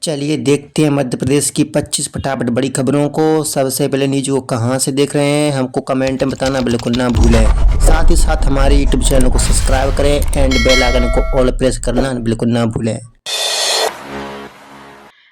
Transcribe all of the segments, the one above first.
चलिए देखते हैं मध्य प्रदेश की 25 फटाफट बड़ी खबरों को। सबसे पहले न्यूज को कहां से देख रहे हैं हमको कमेंट में बताना बिल्कुल ना भूलें। साथ ही साथ हमारे यूट्यूब चैनल को सब्सक्राइब करें एंड बेल आइकन को ऑल प्रेस करना बिल्कुल ना भूलें।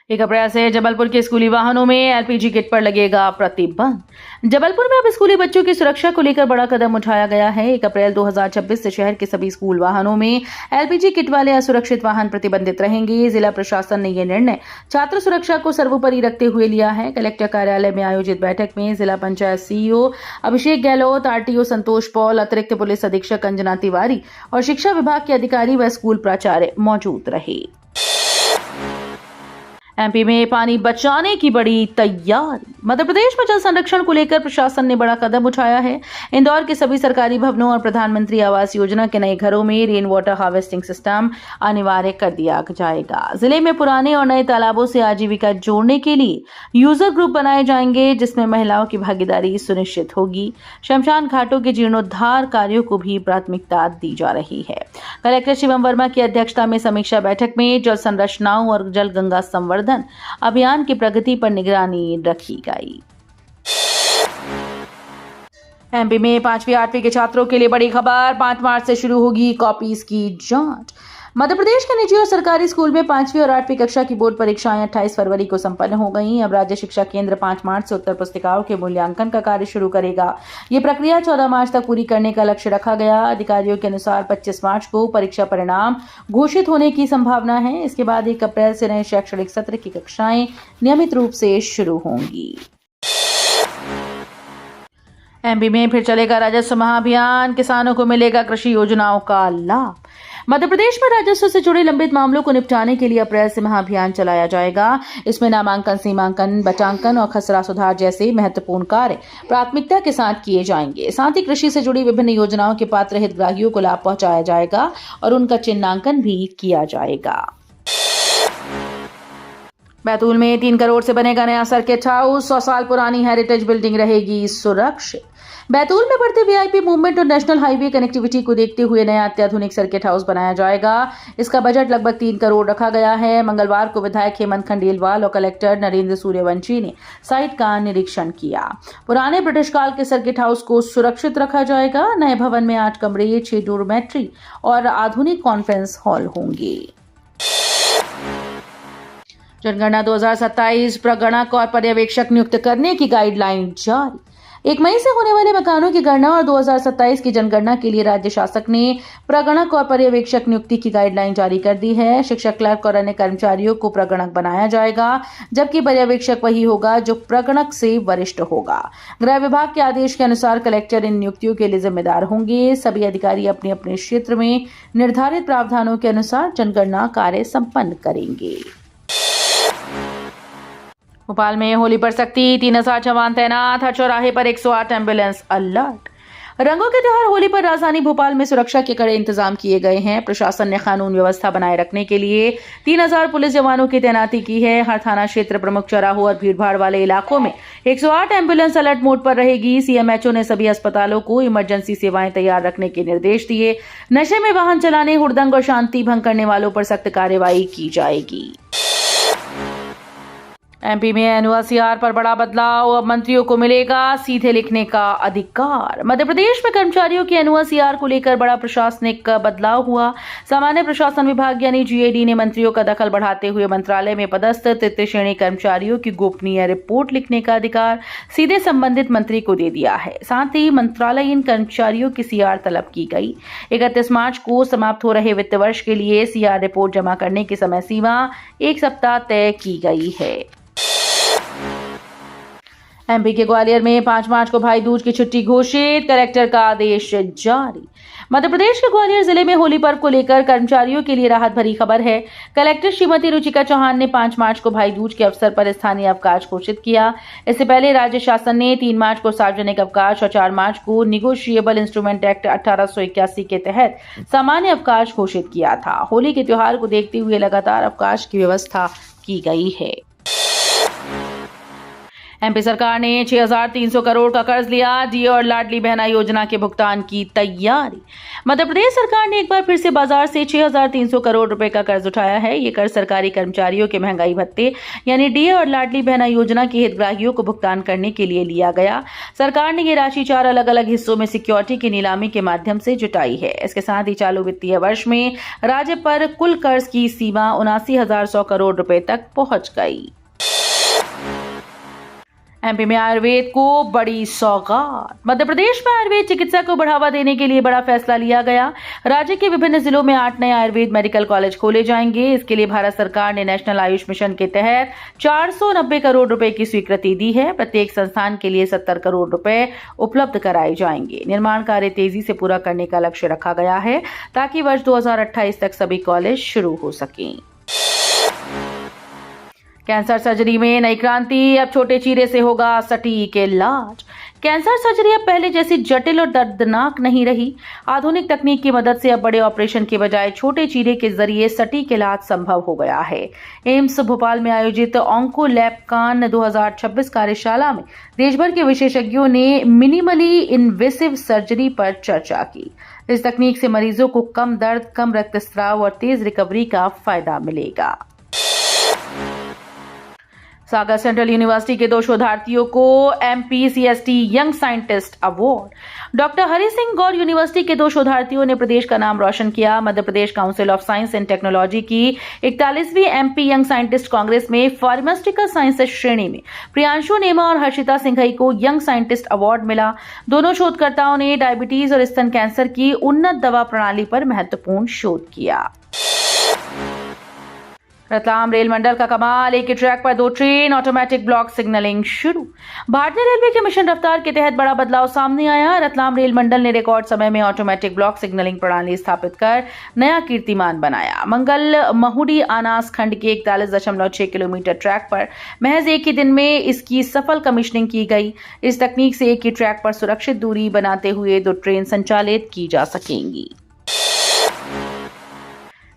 1 अप्रैल से जबलपुर के स्कूली वाहनों में एलपीजी किट पर लगेगा प्रतिबंध। जबलपुर में अब स्कूली बच्चों की सुरक्षा को लेकर बड़ा कदम उठाया गया है। 1 अप्रैल 2026 से शहर के सभी स्कूल वाहनों में एलपीजी किट वाले असुरक्षित वाहन प्रतिबंधित रहेंगे। जिला प्रशासन ने यह निर्णय छात्र सुरक्षा को सर्वोपरि रखते हुए लिया है। कलेक्टर कार्यालय में आयोजित बैठक में जिला पंचायत सीईओ अभिषेक गहलोत, आरटीओ संतोष पॉल, अतिरिक्त पुलिस अधीक्षक अंजना तिवारी और शिक्षा विभाग के अधिकारी व स्कूल प्राचार्य मौजूद रहे। एमपी में पानी बचाने की बड़ी तैयारी। मध्य प्रदेश में जल संरक्षण को लेकर प्रशासन ने बड़ा कदम उठाया है। इंदौर के सभी सरकारी भवनों और प्रधानमंत्री आवास योजना के नए घरों में रेन वाटर हार्वेस्टिंग सिस्टम अनिवार्य कर दिया जाएगा। जिले में पुराने और नए तालाबों से आजीविका जोड़ने के लिए यूजर ग्रुप बनाए जाएंगे, जिसमें महिलाओं की भागीदारी सुनिश्चित होगी। शमशान घाटों के जीर्णोद्धार कार्यों को भी प्राथमिकता दी जा रही है। कलेक्टर शिवम वर्मा की अध्यक्षता में समीक्षा बैठक में जल संरचनाओं और जल गंगा संवर्धन अभियान की प्रगति पर निगरानी रखी गई। एमपी में 5वीं 8वीं के छात्रों के लिए बड़ी खबर। 5 मार्च से शुरू होगी कॉपीज की जांच। मध्य प्रदेश के निजी और सरकारी स्कूल में 5वीं और 8वीं कक्षा की बोर्ड परीक्षाएं 28 फरवरी को संपन्न हो गई। अब राज्य शिक्षा केंद्र 5 मार्च से उत्तर पुस्तिकाओं के मूल्यांकन का कार्य शुरू करेगा। ये प्रक्रिया 14 मार्च तक पूरी करने का लक्ष्य रखा गया। अधिकारियों के अनुसार 25 मार्च को परीक्षा परिणाम घोषित होने की संभावना है। इसके बाद 1 अप्रैल से नए शैक्षणिक सत्र की कक्षाएं नियमित रूप से शुरू होंगी। एमपी में फिर चलेगा राजस्व महाअभियान। किसानों को मिलेगा कृषि योजनाओं का लाभ। मध्य प्रदेश में राजस्व से जुड़े लंबित मामलों को निपटाने के लिए अप्रैल से महाअभियान चलाया जाएगा। इसमें नामांकन, सीमांकन, बटांकन और खसरा सुधार जैसे महत्वपूर्ण कार्य प्राथमिकता के साथ किए जाएंगे। साथ ही कृषि से जुड़ी विभिन्न योजनाओं के पात्र हितग्राहियों को लाभ पहुंचाया जाएगा और उनका चिन्हांकन भी किया जाएगा। बैतूल में 3 करोड़ से बनेगा नया सर्किट हाउस। 100 साल पुरानी हेरिटेज बिल्डिंग रहेगी सुरक्षित। बैतूल में बढ़ते वीआईपी मूवमेंट और नेशनल हाईवे कनेक्टिविटी को देखते हुए नया अत्याधुनिक सर्किट हाउस बनाया जाएगा। इसका बजट लगभग 3 करोड़ रखा गया है। मंगलवार को विधायक हेमंत खंडेलवाल और कलेक्टर नरेंद्र सूर्यवंशी ने साइट का निरीक्षण किया। पुराने ब्रिटिश काल के सर्किट हाउस को सुरक्षित रखा जाएगा। नए भवन में 8 कमरे, 6 डोरमेट्री और आधुनिक कॉन्फ्रेंस हॉल होंगे। जनगणना 2027 प्रगणक और पर्यवेक्षक नियुक्त करने की गाइडलाइन जारी। 1 मई से होने वाले मकानों की गणना और 2027 की जनगणना के लिए राज्य शासन ने प्रगणक और पर्यवेक्षक नियुक्ति की गाइडलाइन जारी कर दी है। शिक्षक, क्लर्क और अन्य कर्मचारियों को प्रगणक बनाया जाएगा, जबकि पर्यवेक्षक वही होगा जो प्रगणक से वरिष्ठ होगा। गृह विभाग के आदेश के अनुसार कलेक्टर इन नियुक्तियों के लिए जिम्मेदार होंगे। सभी अधिकारी अपने अपने क्षेत्र में निर्धारित प्रावधानों के अनुसार जनगणना कार्य संपन्न करेंगे। भोपाल में होली पर सख्ती। 3000 जवान तैनात। हर चौराहे पर 108 एम्बुलेंस अलर्ट। रंगों के त्योहार होली पर राजधानी भोपाल में सुरक्षा के कड़े इंतजाम किए गए हैं। प्रशासन ने कानून व्यवस्था बनाए रखने के लिए 3000 पुलिस जवानों की तैनाती की है। हर थाना क्षेत्र, प्रमुख चौराहों और भीड़भाड़ वाले इलाकों में 108 एम्बुलेंस अलर्ट मोड पर रहेगी। सीएमएचओ ने सभी अस्पतालों को इमरजेंसी सेवाएं तैयार रखने के निर्देश दिए। नशे में वाहन चलाने, हुड़दंग और शांति भंग करने वालों पर सख्त कार्रवाई की जाएगी। एमपी में एनओसीआर पर बड़ा बदलाव। अब मंत्रियों को मिलेगा सीधे लिखने का अधिकार। मध्य प्रदेश में कर्मचारियों की एनओसीआर को लेकर बड़ा प्रशासनिक बदलाव हुआ। सामान्य प्रशासन विभाग यानी जीएडी ने मंत्रियों का दखल बढ़ाते हुए मंत्रालय में पदस्थ तृतीय श्रेणी कर्मचारियों की गोपनीय रिपोर्ट लिखने का अधिकार सीधे संबंधित मंत्री को दे दिया है। साथ ही मंत्रालयीन कर्मचारियों की सीआर तलब की गई। 31 मार्च को समाप्त हो रहे वित्त वर्ष के लिए सीआर रिपोर्ट जमा करने की समय सीमा 1 सप्ताह तय की गई है। एमपी के ग्वालियर में 5 मार्च को भाई दूज की छुट्टी घोषित। कलेक्टर का आदेश जारी। मध्य प्रदेश के ग्वालियर जिले में होली पर्व को लेकर कर्मचारियों के लिए राहत भरी खबर है। कलेक्टर श्रीमती रुचिका चौहान ने 5 मार्च को भाई दूज के अवसर पर स्थानीय अवकाश घोषित किया। इससे पहले राज्य शासन ने 3 मार्च को सार्वजनिक अवकाश और 4 मार्च को निगोशिएबल इंस्ट्रूमेंट एक्ट 1881 के तहत सामान्य अवकाश घोषित किया था। होली के त्योहार को देखते हुए लगातार अवकाश की व्यवस्था की गई है। एमपी सरकार ने 6,300 करोड़ का कर्ज लिया, डीए और लाडली बहना योजना के भुगतान की तैयारी। मध्य प्रदेश सरकार ने एक बार फिर से बाजार से 6,300 करोड़ रुपए का कर्ज उठाया है। ये कर्ज सरकारी कर्मचारियों के महंगाई भत्ते यानी डीए और लाडली बहना योजना के हितग्राहियों को भुगतान करने के लिए लिया गया। सरकार ने ये राशि 4 अलग अलग हिस्सों में सिक्योरिटी की नीलामी के माध्यम से जुटाई है। इसके साथ ही चालू वित्तीय वर्ष में राज्य पर कुल कर्ज की सीमा 79,100 करोड़ रुपए तक पहुंच गई। एमपी में आयुर्वेद को बड़ी सौगात। मध्य प्रदेश में आयुर्वेद चिकित्सा को बढ़ावा देने के लिए बड़ा फैसला लिया गया। राज्य के विभिन्न जिलों में 8 नए आयुर्वेद मेडिकल कॉलेज खोले जाएंगे। इसके लिए भारत सरकार ने नेशनल आयुष मिशन के तहत 490 करोड़ रुपए की स्वीकृति दी है। प्रत्येक संस्थान के लिए 70 करोड़ रुपए उपलब्ध कराए जाएंगे। निर्माण कार्य तेजी से पूरा करने का लक्ष्य रखा गया है ताकि वर्ष 2028 तक सभी कॉलेज शुरू हो सकें। कैंसर सर्जरी में नई क्रांति, अब छोटे चीरे से होगा सटीक इलाज। कैंसर सर्जरी अब पहले जैसी जटिल और दर्दनाक नहीं रही। आधुनिक तकनीक की मदद से अब बड़े ऑपरेशन के बजाय छोटे चीरे के जरिए सटीक इलाज संभव हो गया है। एम्स भोपाल में आयोजित ऑन्को लैब कान 2026 कार्यशाला में देश भर के विशेषज्ञों ने मिनिमली इन्वेसिव सर्जरी पर चर्चा की। इस तकनीक से मरीजों को कम दर्द, कम रक्तस्राव और तेज रिकवरी का फायदा मिलेगा। सागर सेंट्रल यूनिवर्सिटी के 2 शोधार्थियों को MPCST young scientist award. Doctor Hari Singh Gour university के 2 शोधार्थियों ने प्रदेश का नाम रोशन किया। Madhya Pradesh council of science and technology की 41वीं एमपी यंग साइंटिस्ट कांग्रेस में फार्मास्यूटिकल साइंसेज श्रेणी में प्रियांशु नेमा और हर्षिता सिंघई को यंग साइंटिस्ट अवार्ड मिला। दोनों शोधकर्ताओं ने डायबिटीज और स्तन कैंसर की उन्नत दवा प्रणाली पर महत्वपूर्ण शोध किया। रतलाम रेल मंडल का कमाल, एक ही ट्रैक पर 2 ट्रेन, ऑटोमेटिक ब्लॉक सिग्नलिंग शुरू। भारतीय रेलवे के मिशन रफ्तार के तहत बड़ा बदलाव सामने आया। रतलाम रेल मंडल ने रिकॉर्ड समय में ऑटोमेटिक ब्लॉक सिग्नलिंग प्रणाली स्थापित कर नया कीर्तिमान बनाया। मंगल महुडी आनास खंड के 41.6 किलोमीटर ट्रैक पर महज एक ही दिन में इसकी सफल कमीशनिंग की गई। इस तकनीक से एक ही ट्रैक पर सुरक्षित दूरी बनाते हुए 2 ट्रेन संचालित की जा सकेंगी।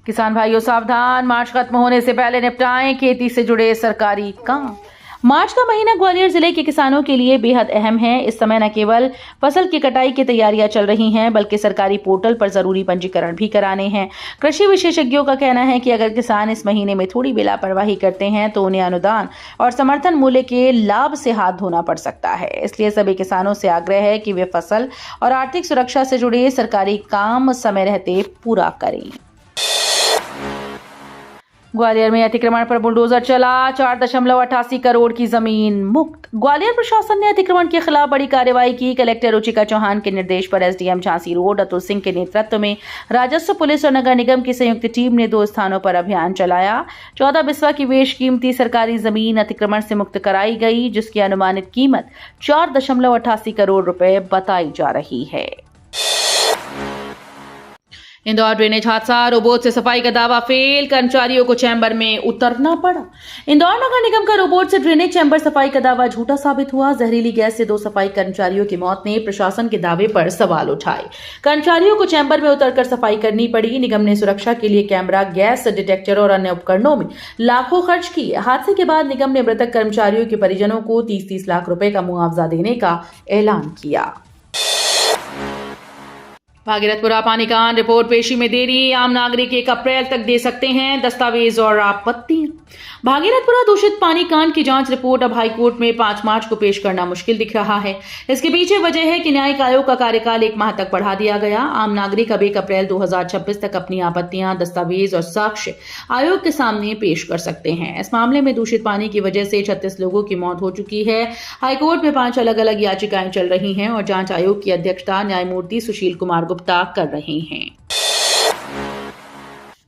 किसान भाइयों सावधान, मार्च खत्म होने से पहले निपटाएं खेती से जुड़े सरकारी काम। मार्च का महीना ग्वालियर जिले के किसानों के लिए बेहद अहम है। इस समय न केवल फसल की कटाई की तैयारियां चल रही हैं, बल्कि सरकारी पोर्टल पर जरूरी पंजीकरण भी कराने हैं। कृषि विशेषज्ञों का कहना है कि अगर किसान इस महीने में थोड़ी भी लापरवाही करते हैं तो उन्हें अनुदान और समर्थन मूल्य के लाभ से हाथ धोना पड़ सकता है। इसलिए सभी किसानों से आग्रह है कि वे फसल और आर्थिक सुरक्षा से जुड़े सरकारी काम समय रहते पूरा करें। ग्वालियर में अतिक्रमण पर बुलडोजर चला, 4.88 करोड़ की जमीन मुक्त। ग्वालियर प्रशासन ने अतिक्रमण के खिलाफ बड़ी कार्रवाई की। कलेक्टर रुचिका चौहान के निर्देश पर एसडीएम झांसी रोड अतुल सिंह के नेतृत्व में राजस्व, पुलिस और नगर निगम की संयुक्त टीम ने 2 स्थानों पर अभियान चलाया। 14 बिस्वा की बेशकीमती सरकारी जमीन अतिक्रमण से मुक्त कराई गई, जिसकी अनुमानित कीमत 4.88 करोड़ रुपए बताई जा रही है। इंदौर ड्रेनेज हादसा, रोबोट से सफाई का दावा फेल, कर्मचारियों को चैम्बर में उतरना पड़ा। इंदौर नगर निगम का रोबोट से ड्रेनेज चैम्बर सफाई का दावा झूठा साबित हुआ। जहरीली गैस से 2 सफाई कर्मचारियों की मौत ने प्रशासन के दावे पर सवाल उठाए। कर्मचारियों को चैम्बर में उतरकर सफाई करनी पड़ी। निगम ने सुरक्षा के लिए कैमरा, गैस डिटेक्टर और अन्य उपकरणों में लाखों खर्च किए। हादसे के बाद निगम ने मृतक कर्मचारियों के परिजनों को 30-30 लाख रुपए का मुआवजा देने का ऐलान किया। भागीरथपुरा पानीकांड, रिपोर्ट पेशी में देरी, आम नागरिक 1 अप्रैल तक दे सकते हैं दस्तावेज और आपत्तियां। भागीरथपुरा दूषित पानी कांड की जांच रिपोर्ट अब हाईकोर्ट में 5 मार्च को पेश करना मुश्किल दिख रहा है। इसके पीछे वजह है कि न्यायिक आयोग का कार्यकाल 1 माह तक बढ़ा दिया गया। आम नागरिक अब 1 अप्रैल 2026 तक अपनी आपत्तियां, दस्तावेज और साक्ष्य आयोग के सामने पेश कर सकते हैं। इस मामले में दूषित पानी की वजह से 36 लोगों की मौत हो चुकी है। हाईकोर्ट में 5 अलग अलग याचिकाएं चल रही हैं और जांच आयोग की अध्यक्षता न्यायमूर्ति सुशील कुमार गुप्ता कर रहे हैं।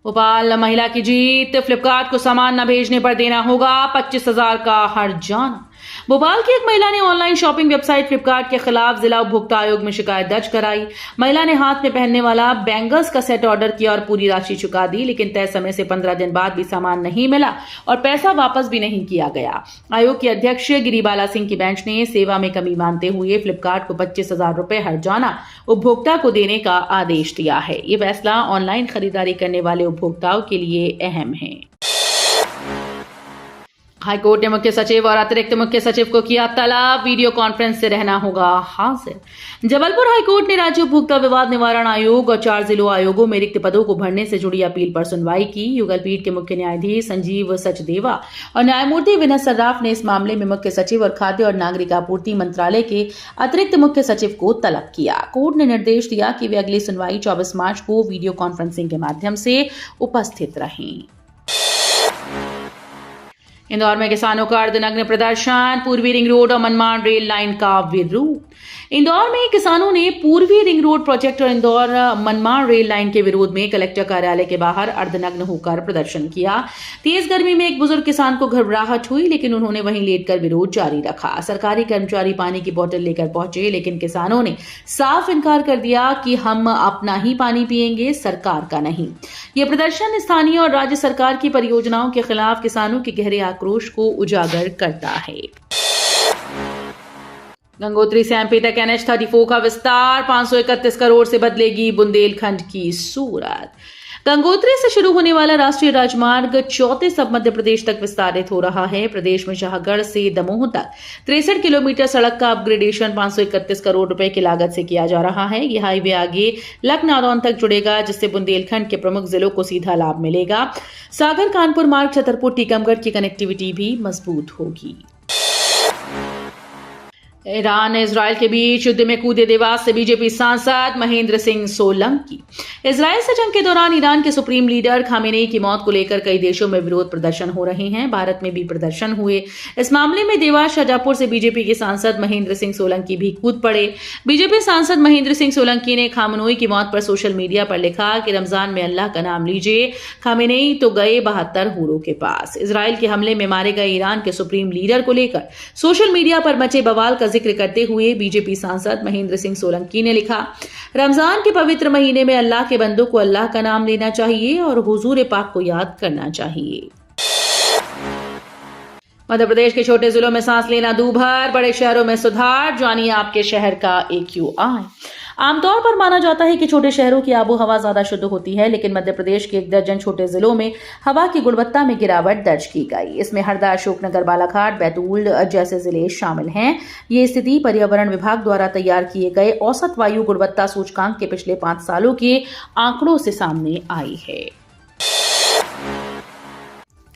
भोपाल महिला की जीत, फ्लिपकार्ट को सामान न भेजने पर देना होगा 25,000 का हर्जाना। भोपाल की एक महिला ने ऑनलाइन शॉपिंग वेबसाइट फ्लिपकार्ट के खिलाफ जिला उपभोक्ता आयोग में शिकायत दर्ज कराई। महिला ने हाथ में पहनने वाला बैंगल्स का सेट ऑर्डर किया और पूरी राशि चुका दी, लेकिन तय समय से 15 दिन बाद भी सामान नहीं मिला और पैसा वापस भी नहीं किया गया। आयोग के अध्यक्ष गिरिबाला सिंह की बेंच ने सेवा में कमी मानते हुए फ्लिपकार्ट को 25,000 रुपए हर्जाना उपभोक्ता को देने का आदेश दिया है। ये फैसला ऑनलाइन खरीदारी करने वाले उपभोक्ताओं के लिए अहम है। हाईकोर्ट ने मुख्य सचिव और अतिरिक्त मुख्य सचिव को किया तलब, वीडियो कॉन्फ्रेंस से रहना होगा हाजिर। जबलपुर हाईकोर्ट ने राज्य उपभोक्ता विवाद निवारण आयोग और 4 जिलों आयोगों में रिक्त पदों को भरने से जुड़ी अपील पर सुनवाई की। युगल पीठ के मुख्य न्यायाधीश संजीव सचदेवा और न्यायमूर्ति विनय सर्राफ ने इस मामले में मुख्य सचिव और खाद्य और नागरिक आपूर्ति मंत्रालय के अतिरिक्त मुख्य सचिव को तलब किया। कोर्ट ने निर्देश दिया कि वे अगली सुनवाई 24 मार्च को वीडियो कॉन्फ्रेंसिंग के माध्यम से उपस्थित रहें। इंदौर में किसानों का अर्धनग्न प्रदर्शन, पूर्वी रिंग रोड और मनमाड़ रेल लाइन का विरोध। इंदौर में किसानों ने पूर्वी रिंग रोड प्रोजेक्ट और इंदौर मनमाड़ रेल लाइन के विरोध में कलेक्टर कार्यालय के बाहर अर्धनग्न होकर प्रदर्शन किया। तेज गर्मी में एक बुजुर्ग किसान को घबराहट हुई, लेकिन उन्होंने वहीं लेटकर विरोध जारी रखा। सरकारी कर्मचारी पानी की बोतल लेकर पहुंचे, लेकिन किसानों ने साफ इनकार कर दिया कि हम अपना ही पानी पिएंगे, सरकार का नहीं। यह प्रदर्शन स्थानीय और राज्य सरकार की परियोजनाओं के खिलाफ किसानों के गहरे आक्रोश को उजागर करता है। गंगोत्री से एमपी तक NH-34 का विस्तार, 531 करोड़ से बदलेगी बुंदेलखंड की सूरत। गंगोत्री से शुरू होने वाला राष्ट्रीय राजमार्ग 34 अब मध्य प्रदेश तक विस्तारित हो रहा है। प्रदेश में शाहगढ़ से दमोह तक 63 किलोमीटर सड़क का अपग्रेडेशन 531 करोड़ रुपए की लागत से किया जा रहा है। यह हाईवे आगे लखनादौन तक जुड़ेगा, जिससे बुंदेलखंड के प्रमुख जिलों को सीधा लाभ मिलेगा। सागर कानपुर मार्ग छतरपुर टीकमगढ़ की कनेक्टिविटी भी मजबूत होगी। ईरान इजराइल के बीच युद्ध में कूदे देवास से बीजेपी सांसद महेंद्र सिंह सोलंकी। इजराइल से जंग के दौरान ईरान के सुप्रीम लीडर खामेनेई की मौत को लेकर कई देशों में विरोध प्रदर्शन हो रहे हैं। भारत में भी प्रदर्शन हुए। इस मामले में देवास शाजापुर से बीजेपी के सांसद महेंद्र सिंह सोलंकी भी कूद पड़े। बीजेपी सांसद महेंद्र सिंह सोलंकी ने खामेनेई की मौत पर सोशल मीडिया पर लिखा कि रमजान में अल्लाह का नाम लीजिए, खामेनेई तो गए 72 हूरों के पास। इजराइल के हमले में मारे गए ईरान के सुप्रीम लीडर को लेकर सोशल मीडिया पर मचे बवाल का जिक्र करते हुए बीजेपी सांसद महेंद्र सिंह सोलंकी ने लिखा, रमजान के पवित्र महीने में अल्लाह के बंदों को अल्लाह का नाम लेना चाहिए और हुजूर पाक को याद करना चाहिए। मध्य प्रदेश के छोटे जिलों में सांस लेना दूभर, बड़े शहरों में सुधार। जानिए आपके शहर का AQI। आमतौर पर माना जाता है कि छोटे शहरों की आबो हवा ज्यादा शुद्ध होती है, लेकिन मध्य प्रदेश के 1 दर्जन छोटे जिलों में हवा की गुणवत्ता में गिरावट दर्ज की गई। इसमें हरदा, अशोकनगर, बालाघाट, बैतूल जैसे जिले शामिल हैं। ये स्थिति पर्यावरण विभाग द्वारा तैयार किए गए औसत वायु गुणवत्ता सूचकांक के पिछले 5 सालों के आंकड़ों से सामने आई है।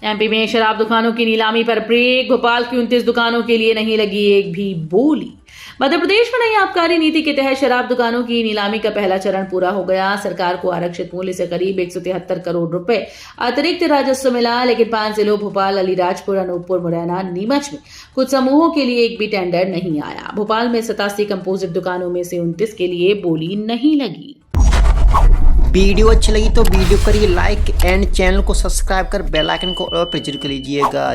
एमपी में शराब दुकानों की नीलामी पर ब्रेक, भोपाल की 29 दुकानों के लिए नहीं लगी एक भी बोली। मध्य प्रदेश में नई आबकारी नीति के तहत शराब दुकानों की नीलामी का पहला चरण पूरा हो गया। सरकार को आरक्षित मूल्य से करीब 173 करोड़ रुपए अतिरिक्त राजस्व मिला, लेकिन 5 जिलों भोपाल, अलीराजपुर, अनूपपुर, मुरैना, नीमच में कुछ समूहों के लिए एक भी टेंडर नहीं आया। भोपाल में 87 कंपोजिट दुकानों में से 29 के लिए बोली नहीं लगी। वीडियो अच्छी लगी तो वीडियो करिए लाइक एंड चैनल को सब्सक्राइब कर बेल आइकन को और प्रेस कर लीजिएगा।